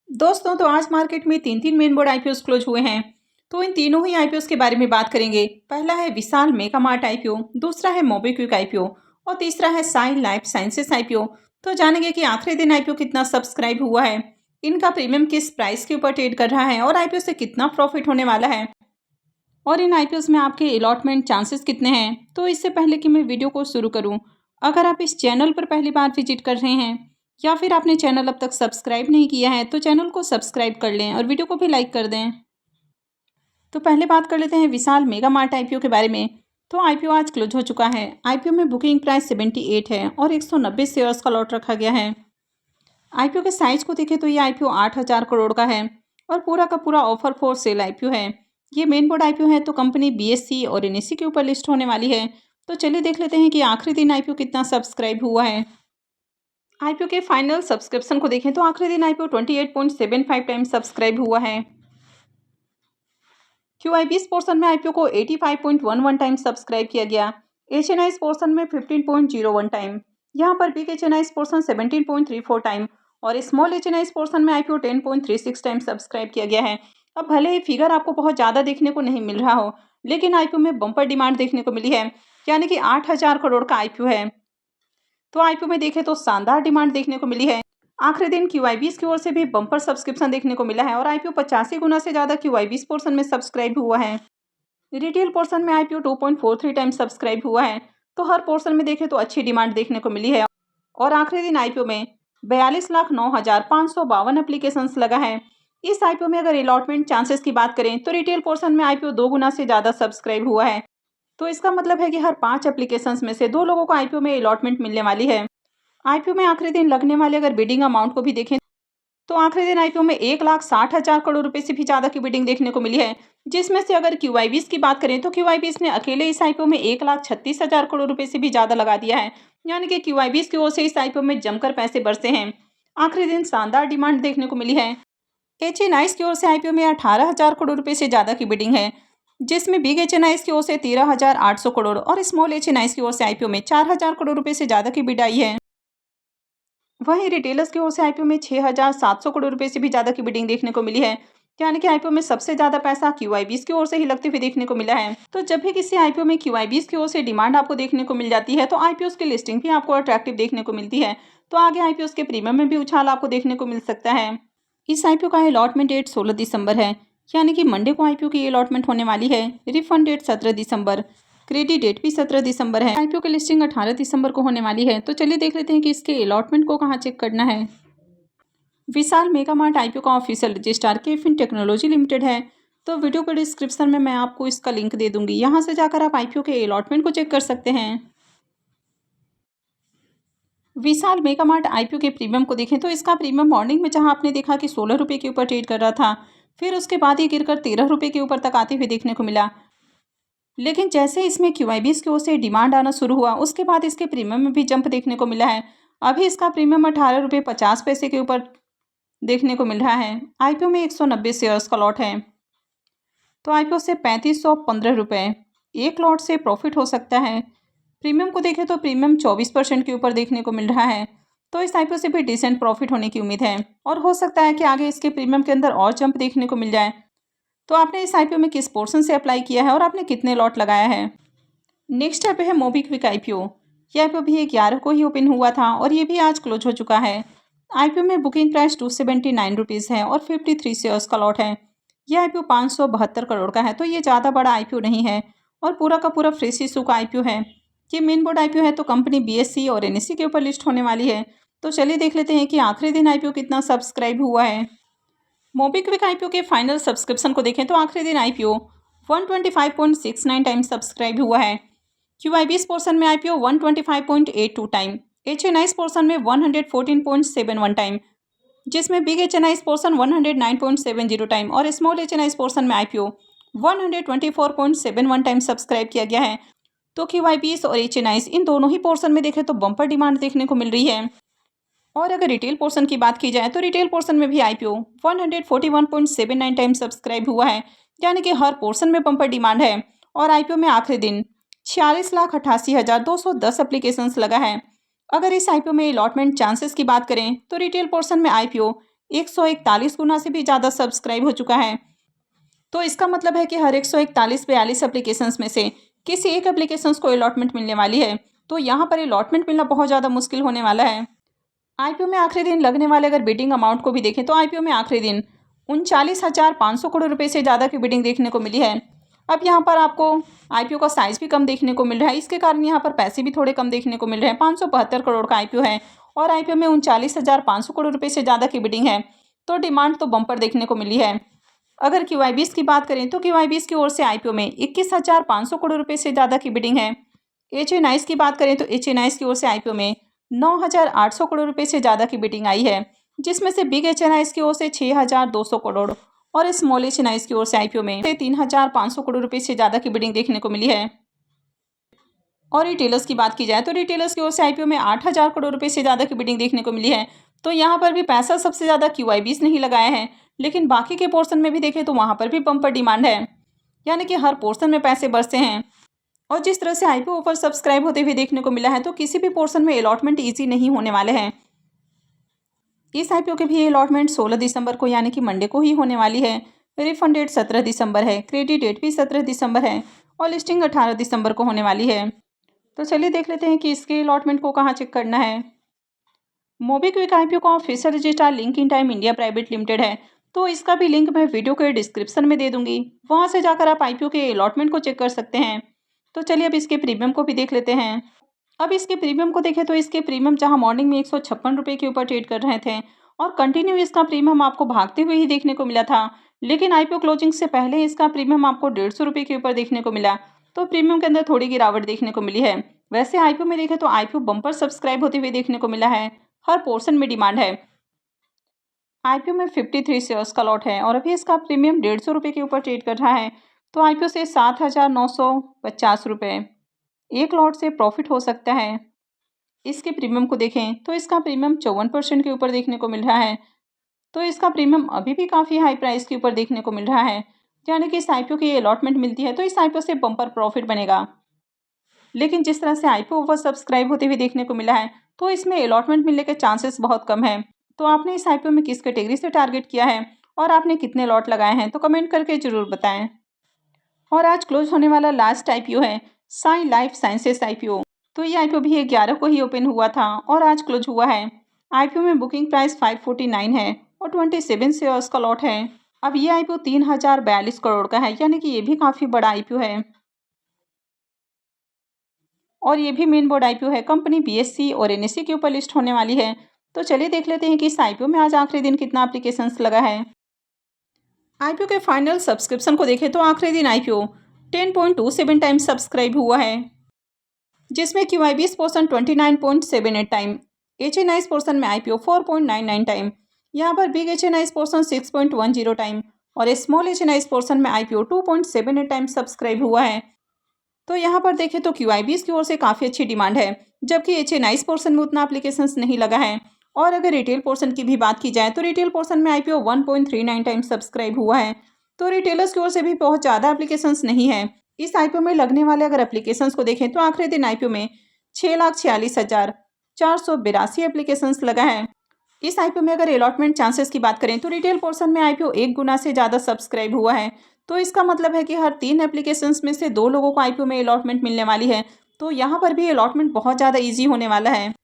दोस्तों तो आज मार्केट में तीन मेन बोर्ड आईपीओ क्लोज हुए हैं। तो इन तीनों ही आईपीओ के बारे में बात करेंगे। पहला है विशाल मेगा मार्ट आईपीओ, दूसरा है मोबीक्विक आईपीओ और तीसरा है साइन लाइफ साइंसेस आईपीओ। तो जानेंगे कि आखिरी दिन आईपीओ कितना सब्सक्राइब हुआ है, इनका प्रीमियम किस प्राइस के ऊपर ट्रेड कर रहा है और आईपीओ से कितना प्रॉफिट होने वाला है और इन आईपीओ में आपके अलॉटमेंट चांसेस कितने हैं। तो इससे पहले कि मैं वीडियो को शुरू करूं, अगर आप इस चैनल पर पहली बार विजिट कर रहे हैं या फिर आपने चैनल अब तक सब्सक्राइब नहीं किया है तो चैनल को सब्सक्राइब कर लें और वीडियो को भी लाइक कर दें। तो पहले बात कर लेते हैं विशाल मेगा मार्ट आईपीओ के बारे में। तो आईपीओ आज क्लोज हो चुका है। आईपीओ में बुकिंग प्राइस 78 है और 190 शेयर्स का लॉट रखा गया है। आईपीओ के साइज को देखें तो ये आईपीओ 8,000 करोड़ का है और पूरा का पूरा ऑफर फॉर सेल आईपीओ है। ये मेन बोर्ड आईपीओ है तो कंपनी बीएससी और एनएससी के ऊपर लिस्ट होने वाली है। तो चलिए देख लेते हैं कि आखिरी दिन आईपीओ कितना सब्सक्राइब हुआ है। आईपीओ के फाइनल सब्सक्रिप्शन को देखें तो आखिरी दिन आईपीओ 28.75 टाइम्स सब्सक्राइब हुआ है। क्यूआईबीएस पोर्शन में आईपीओ को 85.11 टाइम्स सब्सक्राइब किया गया। एचएनआईस पोर्शन में 15.01 टाइम, यहाँ पर बिग एचएनआईस पोर्शन 17.34 टाइम और स्मॉल एचएनआईस पोर्शन में आईपीओ 10.36 टाइम सब्सक्राइब किया गया है। अब भले ही फिगर आपको बहुत ज़्यादा देखने को नहीं मिल रहा हो, लेकिन आईपीओ में बम्पर डिमांड देखने को मिली है, यानी कि 8,000 करोड़ का आईपीओ है। तो आईपीओ में देखें तो शानदार डिमांड देखने को मिली है। आखिरी दिन क्यूआईबीएस की ओर से भी बम्पर सब्सक्रिप्शन देखने को मिला है और आईपीओ 85 गुना से ज़्यादा क्यूआईबीएस पोर्शन में सब्सक्राइब हुआ है। रिटेल पोर्शन में आईपीओ 2.43 टाइम सब्सक्राइब हुआ है। तो हर पोर्शन में देखें तो अच्छी डिमांड देखने को मिली है और आखिरी दिन आईपीओ में 42,09,552 एप्लीकेशंस लगा है। इस आईपीओ में अगर अलॉटमेंट चांसेस की बात करें तो रिटेल पोर्शन में आईपीओ 2 गुना से ज़्यादा सब्सक्राइब हुआ है। तो इसका मतलब है कि हर 5 एप्लीकेशंस में से 2 लोगों को आईपीओ में अलॉटमेंट मिलने वाली है। आईपीओ में आखिरी दिन लगने वाले अगर बिडिंग अमाउंट को भी देखें तो आखिरी दिन आईपीओ में 1,60,000 करोड़ रुपए से भी ज़्यादा की बिडिंग देखने को मिली है, जिसमें से अगर क्यूआईबीएस की बात करें तो क्यूआईबीएस ने अकेले इस आईपीओ में 1,36,000 करोड़ रुपए से भी ज़्यादा लगा दिया है, यानी कि क्यूआईबीएस की ओर से इस आईपीओ में जमकर पैसे बरसे हैं। आखिरी दिन शानदार डिमांड देखने को मिली है। एचएनआईस की ओर से आईपीओ में 18,000 करोड़ रुपए से ज़्यादा की बिडिंग है, जिसमें बिग एचएनआईस की ओर से 13,800 करोड़ और स्मॉल एचएनआईस की ओर से आईपीओ में 4,000 करोड़ रुपए से ज़्यादा की बिड आई है। वहीं रिटेलर्स की ओर से आईपीओ में 6,700 करोड़ रुपए से भी ज़्यादा की बिडिंग देखने को मिली है, यानी कि आईपीओ में सबसे ज़्यादा पैसा क्यूआईबीएस की ओर से ही लगते हुए देखने को मिला है। तो जब भी किसी आईपीओ में क्यूआईबीएस की ओर से डिमांड आपको देखने को मिल जाती है तो आईपीओ की लिस्टिंग भी आपको अट्रैक्टिव देखने को मिलती है। तो आगे आईपीओ के प्रीमियम में भी उछाल आपको देखने को मिल सकता है। इस आईपीओ का अलॉटमेंट डेट 16 दिसंबर है, यानी कि मंडे को आईपीओ की अलॉटमेंट होने वाली है। रिफंड डेट 17 दिसंबर, क्रेडिट डेट भी 17 दिसंबर है। आईपीओ की लिस्टिंग 18 दिसंबर को होने वाली है। तो चलिए देख लेते हैं कि इसके अलॉटमेंट को कहाँ चेक करना है। विशाल मेगा मार्ट आईपीओ का ऑफिशियल रजिस्ट्रार केफिन टेक्नोलॉजी लिमिटेड है। तो वीडियो के डिस्क्रिप्शन में मैं आपको इसका लिंक दे दूंगी, यहाँ से जाकर आप आईपीओ के अलॉटमेंट को चेक कर सकते हैं। विशाल मेगा मार्ट आईपीओ के प्रीमियम को देखें तो इसका प्रीमियम मॉर्निंग में जहां आपने देखा कि 16 रुपये के ऊपर ट्रेड कर रहा था, फिर उसके बाद ये गिरकर 13 रुपये के ऊपर तक आते हुए देखने को मिला। लेकिन जैसे इसमें क्यूआईबीएस की ओर से डिमांड आना शुरू हुआ, उसके बाद इसके प्रीमियम में भी जंप देखने को मिला है। अभी इसका प्रीमियम 18 रुपये 50 पैसे के ऊपर देखने को मिल रहा है। आईपीओ में 190 शेयर्स का लॉट है, तो आईपीओ से 3515 रुपये एक लॉट से प्रॉफिट हो सकता है। प्रीमियम को देखें तो प्रीमियम 24% के ऊपर देखने को मिल रहा है, तो इस आईपीओ से भी डिसेंट प्रॉफिट होने की उम्मीद है और हो सकता है कि आगे इसके प्रीमियम के अंदर और जंप देखने को मिल जाए। तो आपने इस आईपीओ में किस पोर्शन से अप्लाई किया है और आपने कितने लॉट लगाया है। नेक्स्ट आईपीओ है मोबीक्विक आईपीओ। यह आईपीओ भी 11 को ही ओपन हुआ था और ये भी आज क्लोज हो चुका है। आईपीओ में बुकिंग प्राइस 279 रुपीज़ है और 53 शेयर्स का लॉट है। यह आईपीओ 572 करोड़ का है, तो ये ज़्यादा बड़ा आईपीओ नहीं है और पूरा का पूरा फ्रेश इशू का आईपीओ है। ये मेन बोर्ड आईपीओ है तो कंपनी बीएससी और एनएससी के ऊपर लिस्ट होने वाली है। तो चलिए देख लेते हैं कि आखिरी दिन आईपीओ कितना सब्सक्राइब हुआ है। मोबीक्विक आईपीओ के फाइनल सब्सक्रिप्शन को देखें तो आखिरी दिन आईपीओ 125.69 टाइम सब्सक्राइब हुआ है। क्यूआईबीएस पोर्शन में आईपीओ 125.82 टाइम, एचएनआईस पोर्शन में 114.71 टाइम, जिसमें बिग एचएनआईस पोर्शन 109.70 टाइम और स्मॉल एचएनआईस पोर्शन में आईपीओ 124.71 टाइम सब्सक्राइब किया गया है। तो क्यूआईबीएस और एचएनआईस इन दोनों ही पोर्शन में देखें तो बम्पर डिमांड देखने को मिल रही है। और अगर रिटेल पोर्शन की बात की जाए तो रिटेल पोर्शन में भी आईपीओ 141.79 टाइम सब्सक्राइब हुआ है, यानी कि हर पोर्शन में बम्पर डिमांड है और आईपीओ में आखिरी दिन 46,88,210 एप्लीकेशंस लगा है। अगर इस आईपीओ में अलॉटमेंट चांसेस की बात करें तो रिटेल पोर्शन में आईपीओ 141 गुना से भी ज़्यादा सब्सक्राइब हो चुका है। तो इसका मतलब है कि हर 141-42 एप्लीकेशंस में से किसी एक एप्लीकेशंस को अलॉटमेंट मिलने वाली है। तो यहाँ पर अलॉटमेंट मिलना बहुत ज़्यादा मुश्किल होने वाला है। आईपीओ में आखिरी दिन लगने वाले अगर बिडिंग अमाउंट को भी देखें तो आईपीओ में आखिरी दिन 39,500 करोड़ रुपए से ज़्यादा की बिडिंग देखने को मिली है। अब यहाँ पर आपको आईपीओ का साइज़ भी कम देखने को मिल रहा है, इसके कारण यहाँ पर पैसे भी थोड़े कम देखने को मिल रहे हैं। 572 करोड़ का आईपीओ है और आईपीओ में 39,500 करोड़ रुपए से ज़्यादा की बिडिंग है। तो डिमांड तो बम्पर देखने को मिली है। अगर क्यूआईबीएस की बात करें तो क्यूआईबीएस की ओर से आईपीओ में 21,500 करोड़ रुपए से ज़्यादा की बिडिंग है। एचएनआईएस की बात करें तो एचएनआईएस की ओर से आईपीओ में 9,800 करोड़ रुपए से ज़्यादा की बिडिंग आई है, जिसमें से बिग एचएनआईएस की ओर से 6,200 करोड़ और स्मॉल एचएनआईएस की ओर से आईपीओ में 3,500 करोड़ रुपए से ज़्यादा की बिडिंग देखने को मिली है। और रिटेलर्स की बात की जाए तो रिटेलर्स की ओर से आईपीओ में 8,000 करोड़ रुपए से ज़्यादा की बिडिंग देखने को मिली है। तो यहाँ पर भी पैसा सबसे ज़्यादा क्यूआईबीएस ने ही लगाया है, लेकिन बाकी के पोर्शन में भी देखें तो वहाँ पर भी बम्पर डिमांड है, यानी कि हर पोर्शन में पैसे बरसे हैं। और जिस तरह से आईपीओ ओवर सब्सक्राइब होते हुए देखने को मिला है तो किसी भी पोर्शन में अलॉटमेंट ईजी नहीं होने वाले हैं। इस आईपीओ के भी अलॉटमेंट 16 दिसंबर को यानी कि मंडे को ही होने वाली है। रिफंड डेट 17 दिसंबर है, क्रेडिट डेट भी 17 दिसंबर है और लिस्टिंग 18 दिसंबर को होने वाली है। तो चलिए देख लेते हैं कि इसके अलॉटमेंट को कहाँ चेक करना है। मोबीक्विक आईपीओ का official registrar link in time India private limited है, तो इसका भी लिंक मैं वीडियो के डिस्क्रिप्शन में दे दूंगी, वहां से जाकर आप आईपीओ के अलॉटमेंट को चेक कर सकते हैं। तो चलिए अब इसके प्रीमियम को भी देख लेते हैं। अब इसके प्रीमियम को देखें तो इसके प्रीमियम जहां मॉर्निंग में 156 रुपये के ऊपर ट्रेड कर रहे थे और कंटिन्यू इसका प्रीमियम आपको भागते हुए ही देखने को मिला था, लेकिन आईपीओ क्लोजिंग से पहले इसका प्रीमियम आपको 150 रुपये के ऊपर देखने को मिला। तो प्रीमियम के अंदर थोड़ी गिरावट देखने को मिली है। वैसे आईपीओ में देखें तो आईपीओ बम्पर सब्सक्राइब होते हुए देखने को मिला है, हर पोर्शन में डिमांड है। आईपीओ में 53 शेयर्स का लॉट है और अभी इसका प्रीमियम 150 रुपये के ऊपर ट्रेड कर रहा है। तो आईपीओ से 7,950 रुपये एक लॉट से प्रॉफिट हो सकता है। इसके प्रीमियम को देखें तो इसका प्रीमियम 54% के ऊपर देखने को मिल रहा है। तो इसका प्रीमियम अभी भी काफ़ी हाई प्राइस के ऊपर देखने को मिल रहा है, यानी कि इस आईपीओ की अलॉटमेंट मिलती है तो इस आईपीओ से बम्पर प्रॉफिट बनेगा। लेकिन जिस तरह से आईपीओ ओवर सब्सक्राइब होते हुए देखने को मिला है तो इसमें अलॉटमेंट मिलने के चांसेस बहुत कम है। तो आपने इस आईपीओ में किस कैटेगरी से टारगेट किया है और आपने कितने लॉट लगाए हैं तो कमेंट करके ज़रूर बताएं। और आज क्लोज होने वाला लास्ट आईपीओ है साई लाइफ साइंसेस आईपीओ। तो ये आईपीओ भी 11 को ही ओपन हुआ था और आज क्लोज हुआ है। आईपीओ में बुकिंग प्राइस 549 है और 27 शेयर्स का लॉट है। अब ये आईपीओ 3,042 करोड़ का है, यानी कि ये भी काफ़ी बड़ा आईपीओ है और ये भी मेन बोर्ड आईपीओ है। कंपनी बीएससी और एनएससी के ऊपर लिस्ट होने वाली है। तो चलिए देख लेते हैं कि इस आईपीओ में आज आखिरी दिन कितना एप्लीकेशंस लगा है। आईपीओ के फाइनल सब्सक्रिप्शन को देखें तो आखिरी दिन आईपीओ 10.27 टाइम सब्सक्राइब हुआ है, जिसमें क्यूआईबीएस पोर्शन 29.78 टाइम, एचएनआईएस पोर्शन में आईपीओ 4.99 टाइम, यहाँ पर बिग एचएनआईएस पोर्शन 6.10 टाइम और स्मॉल एचएनआईएस पोर्शन में आईपीओ 2.78 टाइम सब्सक्राइब हुआ है। तो यहाँ पर देखें तो क्यूआईबीएस की ओर से काफ़ी अच्छी डिमांड है, जबकि एचएनआईएस पोर्शन में उतना एप्लीकेशंस नहीं लगा है। और अगर रिटेल पोर्शन की भी बात की जाए तो रिटेल पोर्शन में आईपीओ 1.39 टाइम सब्सक्राइब हुआ है। तो रिटेलर्स की ओर से भी बहुत ज़्यादा एप्लीकेशंस नहीं है। इस आईपीओ में लगने वाले अगर एप्लीकेशंस को देखें तो आखिरी दिन आईपीओ में 6,46,482 एप्लीकेशंस लगा है। इस आईपीओ में अगर अलॉटमेंट चांसेस की बात करें तो रिटेल पोर्शन में आईपीओ 1 गुना से ज़्यादा सब्सक्राइब हुआ है। तो इसका मतलब है कि हर 3 एप्लीकेशंस में से 2 लोगों को आईपीओ में अलॉटमेंट मिलने वाली है। तो यहाँ पर भी अलॉटमेंट बहुत ज़्यादा ईजी होने वाला है।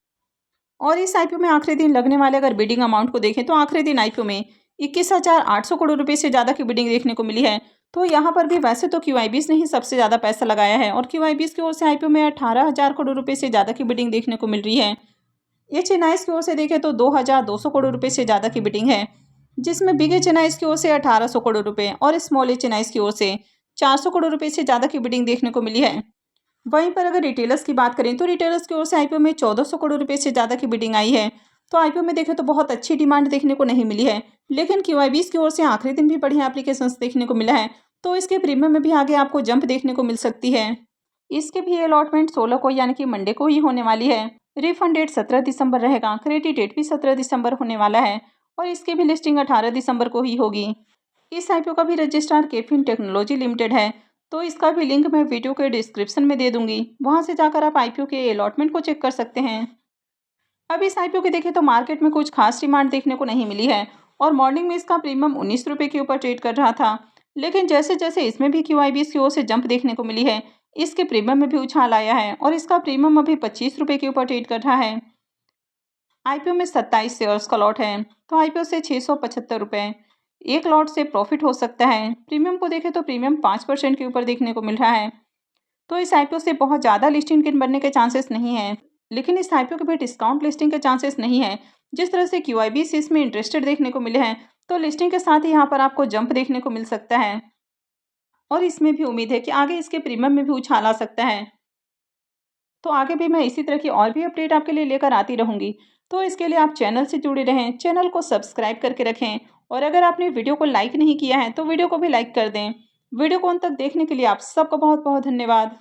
और इस आईपीओ में आखिरी दिन लगने वाले अगर बिडिंग अमाउंट को देखें तो आखिरी दिन आईपीओ में 21,800 करोड़ रुपए से ज़्यादा की बिडिंग देखने को मिली है। तो यहाँ पर भी वैसे तो क्यूआईबीएस ने ही सबसे ज़्यादा पैसा लगाया है और क्यूआईबीएस की ओर से आईपीओ में 18,000 करोड़ रुपए से ज़्यादा की बिडिंग देखने को मिल रही है। एचएनआईएस की ओर से देखें तो 2,200 करोड़ रुपए से ज़्यादा की बिडिंग है, जिसमें बिग एचएनआईएस की ओर से 1,800 करोड़ रुपए और स्मॉल एचएनआईएस की ओर से 400 करोड़ रुपए से ज़्यादा की बिडिंग देखने को मिली है। वहीं पर अगर रिटेलर्स की बात करें तो रिटेलर्स की ओर से आईपीओ में 1,400 करोड़ रुपए से ज़्यादा की बिडिंग आई है। तो आईपीओ में देखें तो बहुत अच्छी डिमांड देखने को नहीं मिली है, लेकिन क्यूआईबीएस की ओर से आखिरी दिन भी बढ़िया एप्लीकेशंस देखने को मिला है। तो इसके प्रीमियम में भी आगे आपको जंप देखने को मिल सकती है। इसके भी अलॉटमेंट 16 को यानी कि मंडे को ही होने वाली है। रिफंड डेट 17 दिसंबर रहेगा, क्रेडिट डेट भी 17 दिसंबर होने वाला है और इसकी भी लिस्टिंग 18 दिसंबर को ही होगी। इस आईपीओ का भी रजिस्ट्रार केफिन टेक्नोलॉजी लिमिटेड है। तो इसका भी लिंक मैं वीडियो के डिस्क्रिप्शन में दे दूंगी, वहां से जाकर आप आईपीओ के अलॉटमेंट को चेक कर सकते हैं। अब इस आईपीओ के देखें तो मार्केट में कुछ खास डिमांड देखने को नहीं मिली है और मॉर्निंग में इसका प्रीमियम 19 रुपये के ऊपर ट्रेड कर रहा था। लेकिन जैसे जैसे इसमें भी QIBs की ओर से जंप देखने को मिली है, इसके प्रीमियम में भी उछाल आया है और इसका प्रीमियम अभी 25 रुपये के ऊपर ट्रेड कर रहा है। IPO में 27 शेयर्स का लॉट है, तो IPO से 675 रुपये एक लॉट से प्रॉफिट हो सकता है। प्रीमियम को देखें तो प्रीमियम 5% के ऊपर देखने को मिल रहा है, तो इस IPO से बहुत ज़्यादा लिस्टिंग किन बनने के चांसेस नहीं है। लेकिन इस IPO के भी डिस्काउंट लिस्टिंग के चांसेस नहीं है। जिस तरह से QIBs इसमें इंटरेस्टेड देखने को मिले हैं, तो लिस्टिंग के साथ ही यहाँ पर आपको जंप देखने को मिल सकता है और इसमें भी उम्मीद है कि आगे इसके प्रीमियम में भी उछाल आ सकता है। तो आगे भी मैं इसी तरह की और भी अपडेट आपके लिए लेकर आती रहूँगी। तो इसके लिए आप चैनल से जुड़े रहें, चैनल को सब्सक्राइब करके रखें और अगर आपने वीडियो को लाइक नहीं किया है तो वीडियो को भी लाइक कर दें। वीडियो को अंत तक देखने के लिए आप सबका बहुत बहुत धन्यवाद।